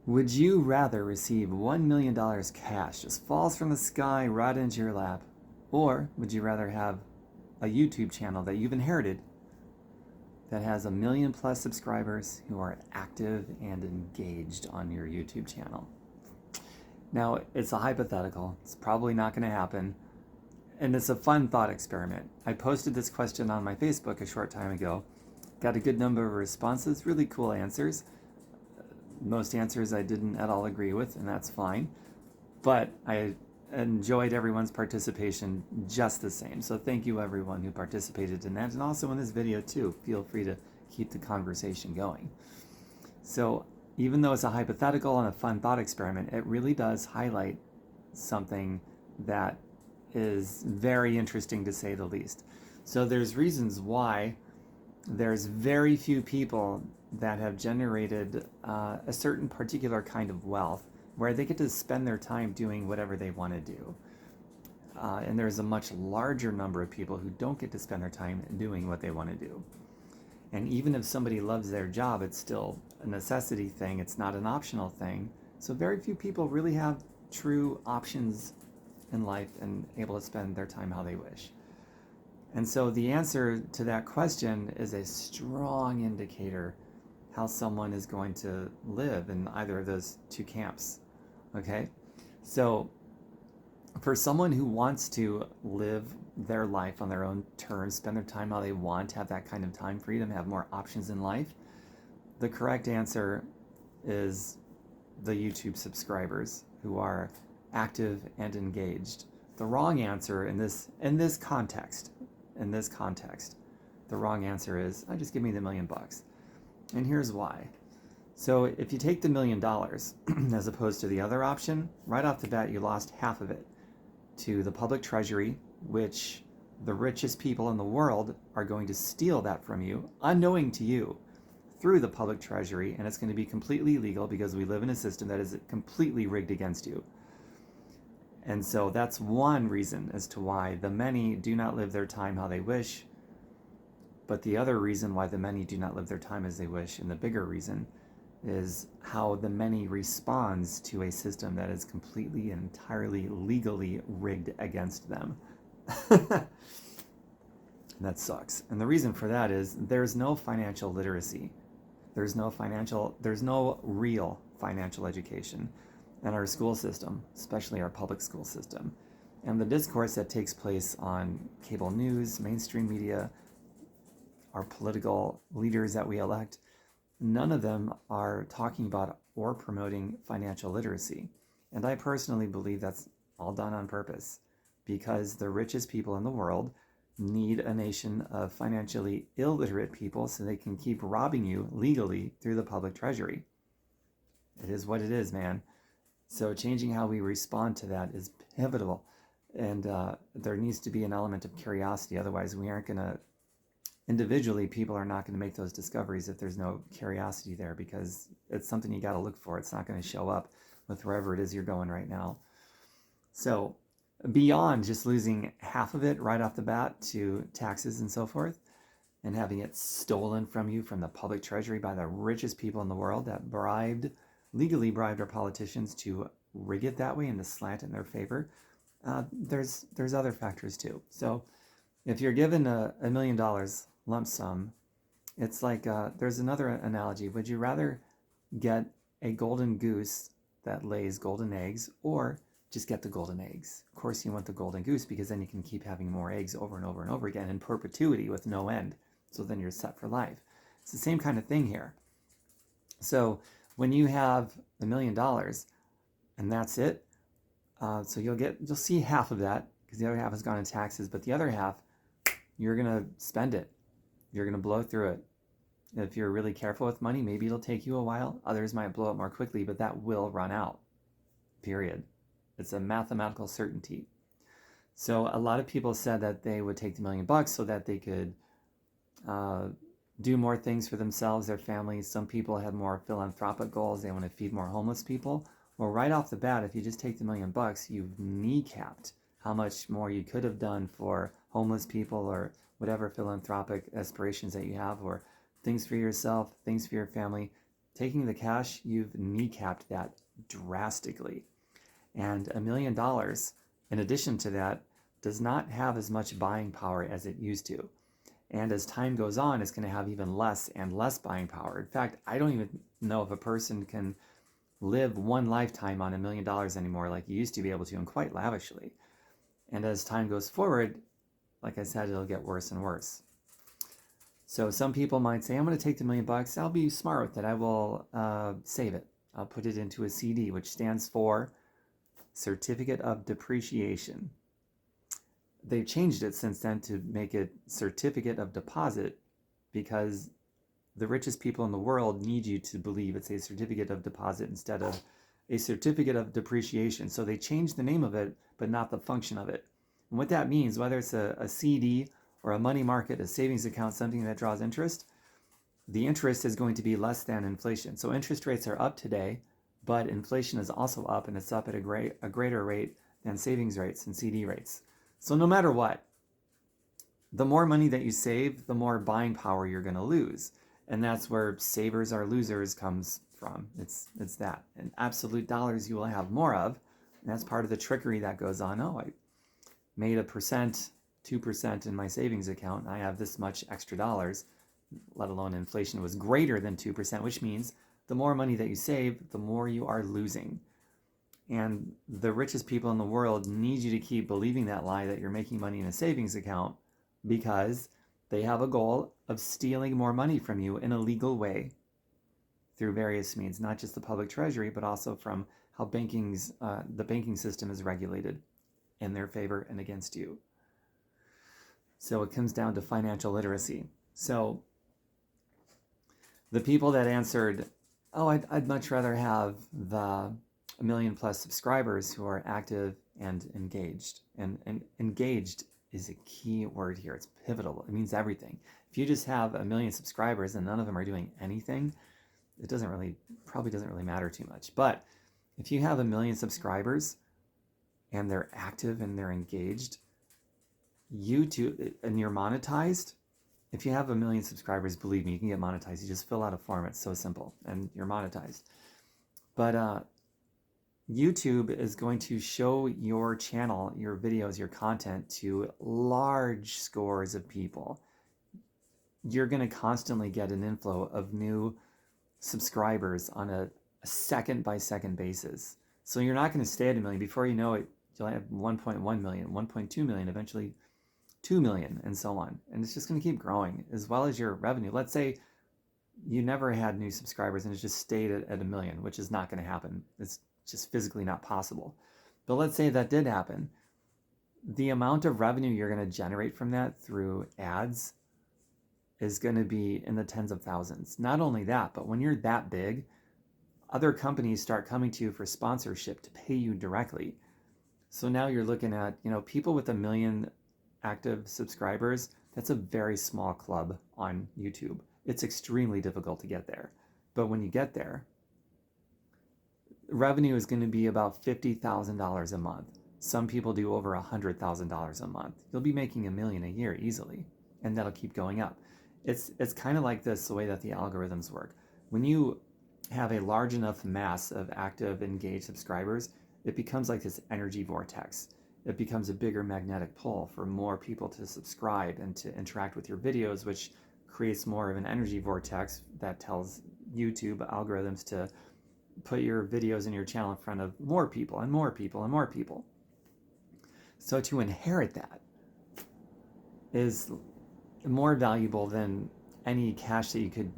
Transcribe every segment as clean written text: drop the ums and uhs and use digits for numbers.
Would you rather receive $1 million cash just falls from the sky right into your lap? Or would you rather have a YouTube channel that you've inherited that has 1 million+ subscribers who are active and engaged on your YouTube channel? Now, it's a hypothetical. It's probably not going to happen. And it's a fun thought experiment. I posted this question on my Facebook a short time ago. Got a good number of responses, really cool answers. Most answers I didn't at all agree with, and that's fine. But I enjoyed everyone's participation just the same. So thank you everyone who participated in that, and also in this video too. Feel free to keep the conversation going. So even though it's a hypothetical and a fun thought experiment, it really does highlight something that is very interesting to say the least. So there's reasons why there's very few people that have generated a certain particular kind of wealth where they get to spend their time doing whatever they want to do. And there's a much larger number of people who don't get to spend their time doing what they want to do. And even if somebody loves their job, it's still a necessity thing. It's not an optional thing. So very few people really have true options in life and able to spend their time how they wish. And so the answer to that question is a strong indicator how someone is going to live in either of those two camps. Okay? So for someone who wants to live their life on their own terms, spend their time how they want, have that kind of time freedom, have more options in life, the correct answer is the YouTube subscribers who are active and engaged. The wrong answer in this context, the wrong answer is, just give me the $1 million. And here's why. So if you take the $1 million as opposed to the other option, right off the bat you lost half of it to the public treasury, which the richest people in the world are going to steal that from you, unknowing to you, through the public treasury, and it's going to be completely illegal because we live in a system that is completely rigged against you. And so that's one reason as to why the many do not live their time how they wish. But the other reason why the many do not live their time as they wish, and the bigger reason, is how the many responds to a system that is completely and entirely legally rigged against them. That sucks. And the reason for that is there's no financial literacy. There's no real financial education in our school system, especially our public school system. And the discourse that takes place on cable news, mainstream media, our political leaders that we elect, none of them are talking about or promoting financial literacy. And I personally believe that's all done on purpose, because the richest people in the world need a nation of financially illiterate people so they can keep robbing you legally through the public treasury. It is what it is, man. So changing how we respond to that is pivotal. And there needs to be an element of curiosity. Otherwise, we aren't going to, individually, people are not going to make those discoveries if there's no curiosity there, because it's something you got to look for. It's not going to show up with wherever it is you're going right now. So beyond just losing half of it right off the bat to taxes and so forth, and having it stolen from you from the public treasury by the richest people in the world that legally bribed our politicians to rig it that way and to slant it in their favor, there's other factors too. So if you're given $1 million lump sum, it's like, there's another analogy. Would you rather get a golden goose that lays golden eggs, or just get the golden eggs? Of course you want the golden goose, because then you can keep having more eggs over and over and over again in perpetuity with no end. So then you're set for life. It's the same kind of thing here. So when you have $1 million and that's it, so you'll see half of that, because the other half has gone in taxes, but the other half, you're going to spend it. You're going to blow through it. If you're really careful with money, maybe it'll take you a while. Others might blow it more quickly, but that will run out. Period. It's a mathematical certainty. So a lot of people said that they would take the $1 million so that they could do more things for themselves, their families. Some people had more philanthropic goals. They want to feed more homeless people. Well, right off the bat, if you just take the $1 million, you've kneecapped how much more you could have done for homeless people, or whatever philanthropic aspirations that you have, or things for yourself, things for your family. Taking the cash, you've kneecapped that drastically. And $1 million, in addition to that, does not have as much buying power as it used to. And as time goes on, it's going to have even less and less buying power. In fact, I don't even know if a person can live one lifetime on $1 million anymore like you used to be able to, and quite lavishly. And as time goes forward, like I said, it'll get worse and worse. So some people might say, I'm going to take the $1 million. I'll be smart with it. I will save it. I'll put it into a CD, which stands for Certificate of Depreciation. They've changed it since then to make it Certificate of Deposit, because the richest people in the world need you to believe it's a certificate of deposit instead of a certificate of depreciation. So they changed the name of it, but not the function of it. And what that means, whether it's a CD or a money market, a savings account, something that draws interest, the interest is going to be less than inflation. So interest rates are up today, but inflation is also up, and it's up at a greater rate than savings rates and CD rates. So no matter what, the more money that you save, the more buying power you're going to lose. And that's where savers are losers comes from. It's that. In absolute dollars, you will have more of. And that's part of the trickery that goes on. Oh, I made 1%, 2% in my savings account, and I have this much extra dollars, let alone inflation was greater than 2%, which means the more money that you save, the more you are losing. And the richest people in the world need you to keep believing that lie that you're making money in a savings account, because they have a goal of stealing more money from you in a legal way through various means, not just the public treasury, but also from how the banking system is regulated in their favor and against you. So it comes down to financial literacy. So the people that answered, oh, I'd much rather have the 1 million plus subscribers who are active and engaged. And engaged is a key word here. It's pivotal. It means everything. If you just have 1 million subscribers and none of them are doing anything, it probably doesn't really matter too much. But if you have 1 million subscribers and they're active and they're engaged, YouTube, and you're monetized, if you have 1 million subscribers, believe me, you can get monetized. You just fill out a form. It's so simple, and you're monetized. But YouTube is going to show your channel, your videos, your content to large scores of people. You're going to constantly get an inflow of new subscribers on a second-by-second basis. So you're not going to stay at 1 million. Before you know it, you'll have 1.1 million, 1.2 million, eventually 2 million, and so on. And it's just going to keep growing, as well as your revenue. Let's say you never had new subscribers and it just stayed at 1 million, which is not going to happen. It's just physically not possible. But let's say that did happen. The amount of revenue you're going to generate from that through ads is going to be in the tens of thousands. Not only that, but when you're that big, other companies start coming to you for sponsorship to pay you directly. So now you're looking at, people with 1 million active subscribers. That's a very small club on YouTube. It's extremely difficult to get there. But when you get there, revenue is going to be about $50,000 a month. Some people do over $100,000 a month. You'll be making $1 million a year easily, and that'll keep going up. It's kind of like this, the way that the algorithms work. When you have a large enough mass of active, engaged subscribers, it becomes like this energy vortex. It becomes a bigger magnetic pull for more people to subscribe and to interact with your videos, which creates more of an energy vortex that tells YouTube algorithms to put your videos in your channel in front of more people and more people and more people. So to inherit that is more valuable than any cash that you could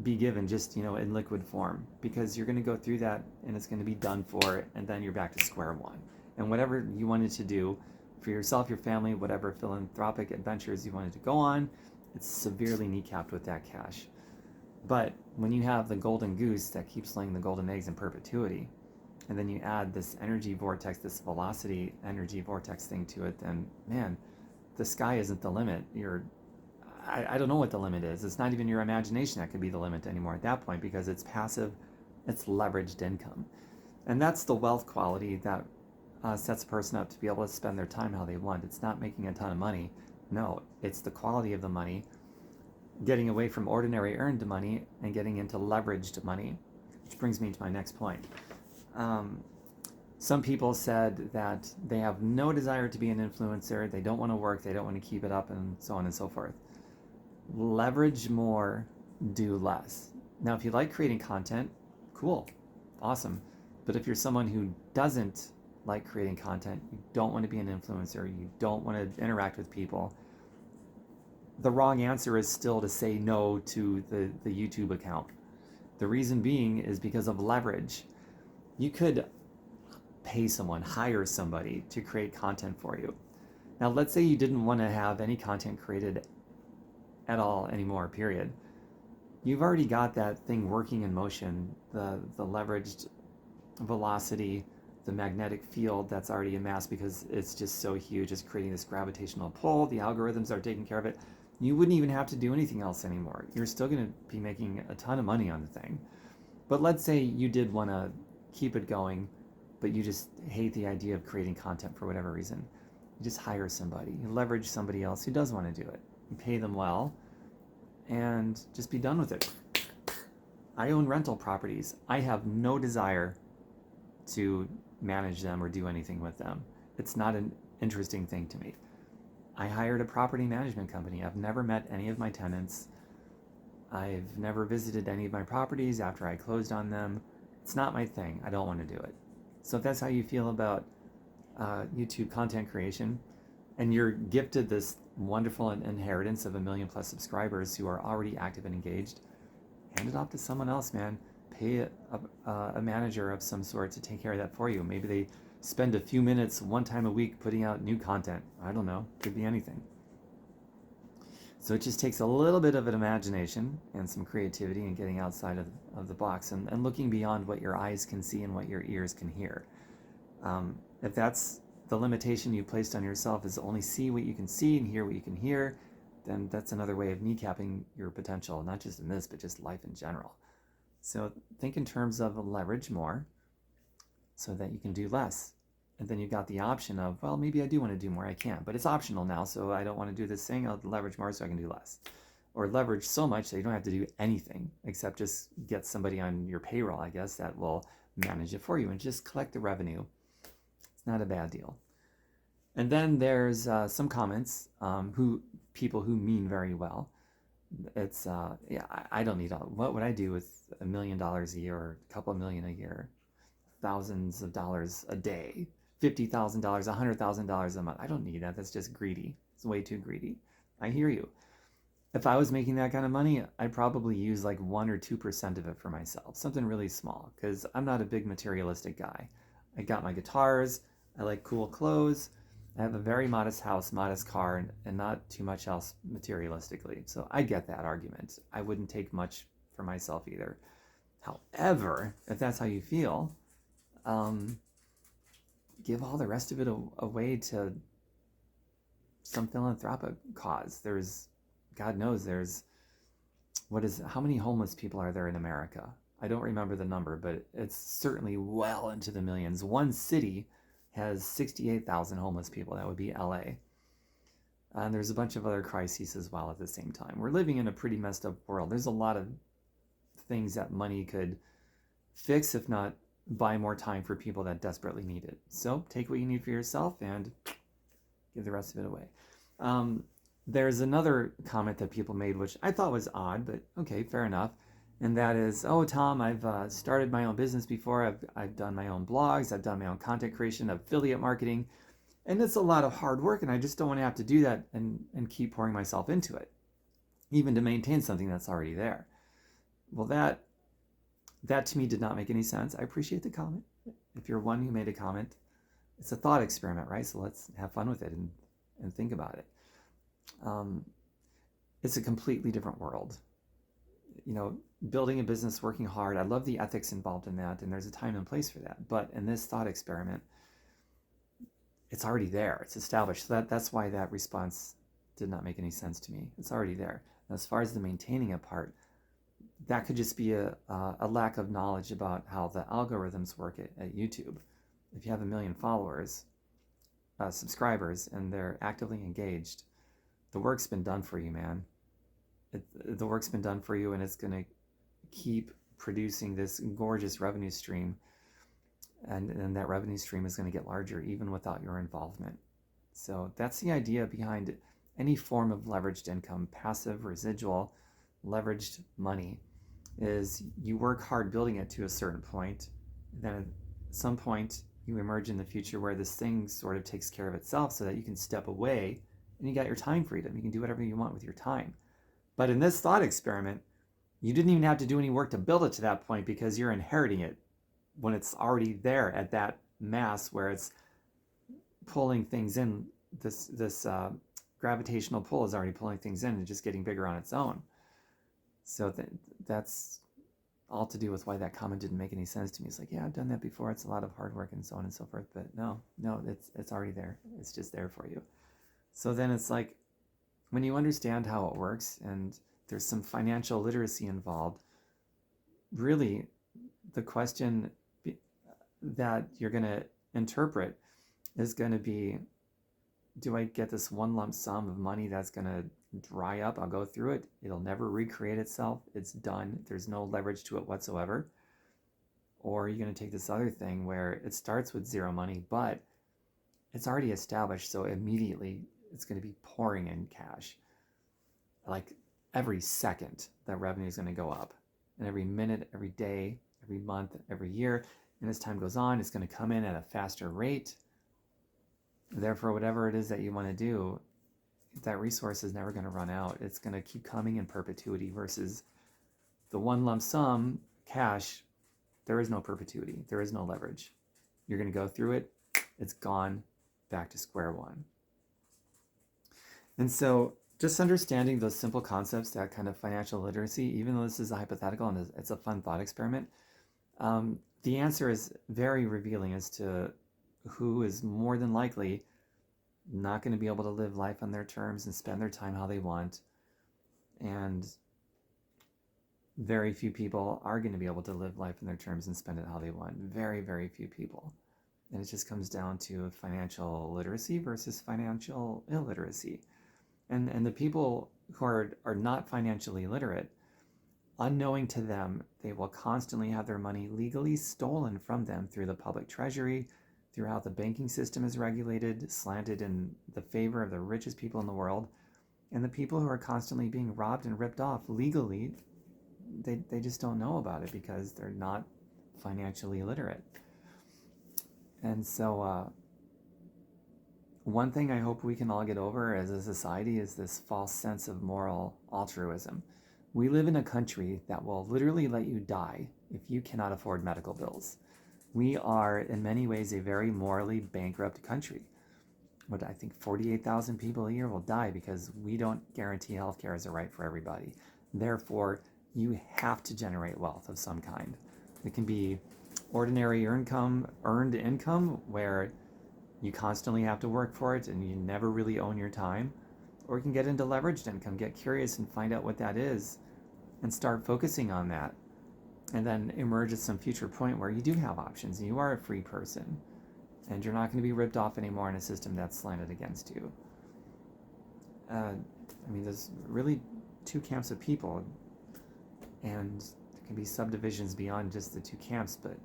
be given just, in liquid form, because you're going to go through that and it's going to be done for, and then you're back to square one. And whatever you wanted to do for yourself, your family, whatever philanthropic adventures you wanted to go on, it's severely kneecapped with that cash. But when you have the golden goose that keeps laying the golden eggs in perpetuity, and then you add this energy vortex, this velocity energy vortex thing to it, then man, the sky isn't the limit. I don't know what the limit is. It's not even your imagination that could be the limit anymore at that point, because it's passive, it's leveraged income. And that's the wealth quality that sets a person up to be able to spend their time how they want. It's not making a ton of money. No, it's the quality of the money, getting away from ordinary earned money and getting into leveraged money. Which brings me to my next point. Some people said that they have no desire to be an influencer, they don't want to work, they don't want to keep it up, and so on and so forth. Leverage more, do less. Now, if you like creating content, cool, awesome. But if you're someone who doesn't like creating content, you don't want to be an influencer, you don't want to interact with people, the wrong answer is still to say no to the YouTube account. The reason being is because of leverage. You could pay someone, hire somebody to create content for you. Now, let's say you didn't want to have any content created at all anymore, period. You've already got that thing working in motion, the leveraged velocity, the magnetic field that's already amassed because it's just so huge, it's creating this gravitational pull, the algorithms are taking care of it. You wouldn't even have to do anything else anymore. You're still going to be making a ton of money on the thing. But let's say you did want to keep it going, but you just hate the idea of creating content for whatever reason. You just hire somebody, you leverage somebody else who does want to do it. You pay them well, and just be done with it. I own rental properties. I have no desire to manage them or do anything with them. It's not an interesting thing to me. I hired a property management company. I've never met any of my tenants. I've never visited any of my properties after I closed on them. It's not my thing. I don't want to do it. So if that's how you feel about YouTube content creation, and you're gifted this wonderful inheritance of 1 million plus subscribers who are already active and engaged, hand it off to someone else, man. Pay a manager of some sort to take care of that for you. Maybe they spend a few minutes one time a week putting out new content. I don't know. Could be anything. So it just takes a little bit of an imagination and some creativity and getting outside of the box and looking beyond what your eyes can see and what your ears can hear. If that's the limitation you placed on yourself, is only see what you can see and hear what you can hear, then that's another way of kneecapping your potential, not just in this, but just life in general. So think in terms of leverage more so that you can do less. And then you've got the option of, well, maybe I do want to do more, I can, but it's optional now, so I don't want to do this thing, I'll leverage more so I can do less. Or leverage so much that you don't have to do anything except just get somebody on your payroll, I guess, that will manage it for you and just collect the revenue. It's not a bad deal. And then there's some comments, people who mean very well. It's, I don't need what would I do with $1 million a year or a couple of million a year, thousands of dollars a day, $50,000, $100,000 a month? I don't need that. That's just greedy. It's way too greedy. I hear you. If I was making that kind of money, I'd probably use like 1 or 2% of it for myself, something really small, because I'm not a big materialistic guy. I got my guitars, I like cool clothes, I have a very modest house, modest car, and not too much else materialistically. So I get that argument. I wouldn't take much for myself either. However, if that's how you feel, give all the rest of it away to some philanthropic cause. God knows how many homeless people are there in America? I don't remember the number, but it's certainly well into the millions. One city has 68,000 homeless people. That would be LA. And there's a bunch of other crises as well at the same time. We're living in a pretty messed up world. There's a lot of things that money could fix, if not buy more time for people that desperately need it. So take what you need for yourself and give the rest of it away. There's another comment that people made, which I thought was odd, but okay, fair enough. And that is, oh, Tom, I've started my own business before. I've done my own blogs. I've done my own content creation, affiliate marketing. And it's a lot of hard work, and I just don't want to have to do that and keep pouring myself into it, even to maintain something that's already there. Well, that to me did not make any sense. I appreciate the comment. If you're one who made a comment, it's a thought experiment, right? So let's have fun with it and think about it. It's a completely different world. You know, building a business, working hard. I love the ethics involved in that, and there's a time and place for that. But in this thought experiment, it's already there. It's established. So that's why that response did not make any sense to me. It's already there. And as far as the maintaining a part, that could just be a lack of knowledge about how the algorithms work at YouTube. If you have 1 million followers, subscribers, and they're actively engaged, the work's been done for you, man. The work's been done for you, and it's going to keep producing this gorgeous revenue stream, and that revenue stream is going to get larger even without your involvement. So that's the idea behind any form of leveraged income, passive, residual, leveraged money, is you work hard building it to a certain point, then at some point you emerge in the future where this thing sort of takes care of itself so that you can step away and you got your time freedom. You can do whatever you want with your time. But in this thought experiment, you didn't even have to do any work to build it to that point because you're inheriting it when it's already there at that mass where it's pulling things in. This gravitational pull is already pulling things in and just getting bigger on its own. So that's all to do with why that comment didn't make any sense to me. It's like, yeah, I've done that before. It's a lot of hard work and so on and so forth. But no, it's already there. It's just there for you. So then it's like, when you understand how it works and there's some financial literacy involved, really the question that you're going to interpret is going to be, do I get this one lump sum of money that's going to dry up? I'll go through it. It'll never recreate itself. It's done. There's no leverage to it whatsoever. Or are you going to take this other thing where it starts with zero money, but it's already established, so immediately it's going to be pouring in cash. Like every second, that revenue is going to go up. And every minute, every day, every month, every year. And as time goes on, it's going to come in at a faster rate. Therefore, whatever it is that you want to do, that resource is never going to run out. It's going to keep coming in perpetuity versus the one lump sum cash. There is no perpetuity. There is no leverage. You're going to go through it. It's gone, back to square one. And so just understanding those simple concepts, that kind of financial literacy, even though this is a hypothetical and it's a fun thought experiment, the answer is very revealing as to who is more than likely not going to be able to live life on their terms and spend their time how they want. And very few people are going to be able to live life on their terms and spend it how they want. Very, very few people. And it just comes down to financial literacy versus financial illiteracy. And the people who are not financially literate, unknowing to them, they will constantly have their money legally stolen from them through the public treasury, through how the banking system is regulated, slanted in the favor of the richest people in the world. And the people who are constantly being robbed and ripped off legally, they just don't know about it because they're not financially literate. And so one thing I hope we can all get over as a society is this false sense of moral altruism. We live in a country that will literally let you die if you cannot afford medical bills. We are, in many ways, a very morally bankrupt country. What I think 48,000 people a year will die because we don't guarantee healthcare as a right for everybody. Therefore, you have to generate wealth of some kind. It can be ordinary earned income, where you constantly have to work for it and you never really own your time. Or you can get into leveraged income, get curious and find out what that is and start focusing on that. And then emerge at some future point where you do have options and you are a free person and you're not going to be ripped off anymore in a system that's slanted against you. There's really two camps of people, and there can be subdivisions beyond just the two camps, but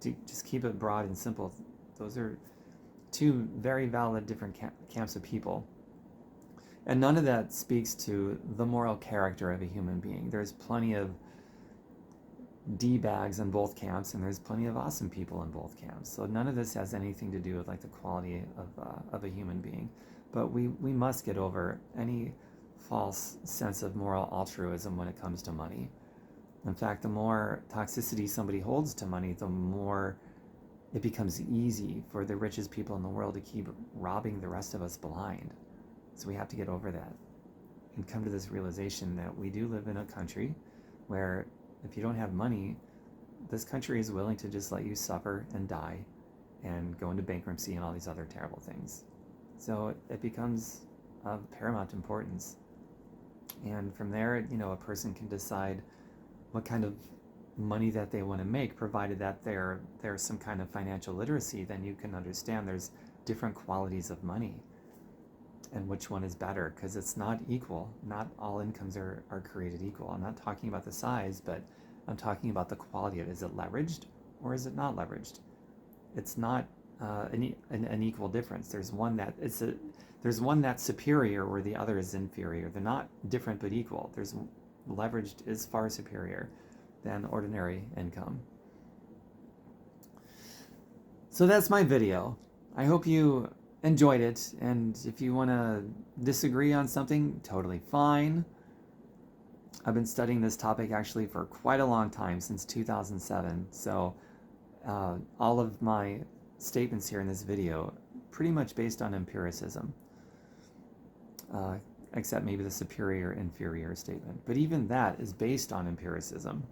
to just keep it broad and simple, those are two very valid different camps of people. And none of that speaks to the moral character of a human being. There's plenty of D-bags in both camps, and there's plenty of awesome people in both camps. So none of this has anything to do with like the quality of a human being. But we must get over any false sense of moral altruism when it comes to money. In fact, the more toxicity somebody holds to money, the more it becomes easy for the richest people in the world to keep robbing the rest of us blind. So we have to get over that and come to this realization that we do live in a country where if you don't have money, this country is willing to just let you suffer and die and go into bankruptcy and all these other terrible things. So it becomes of paramount importance. And from there, a person can decide what kind of money that they want to make, provided that there's some kind of financial literacy. Then you can understand there's different qualities of money and which one is better, because it's not equal. Not all incomes are created equal. I'm not talking about the size, but I'm talking about the quality of it. Is it leveraged or is it not leveraged? It's not an equal difference. There's one that's superior where the other is inferior. They're not different but equal. Leveraged is far superior than ordinary income. So that's my video. I hope you enjoyed it, and if you want to disagree on something, totally fine. I've been studying this topic actually for quite a long time, since 2007, so all of my statements here in this video pretty much based on empiricism, except maybe the superior-inferior statement. But even that is based on empiricism,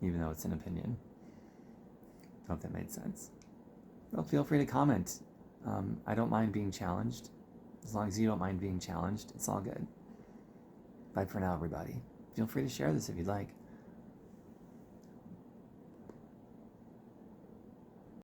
even though it's an opinion. I hope that made sense. Well, feel free to comment. I don't mind being challenged. As long as you don't mind being challenged, it's all good. Bye for now, everybody. Feel free to share this if you'd like.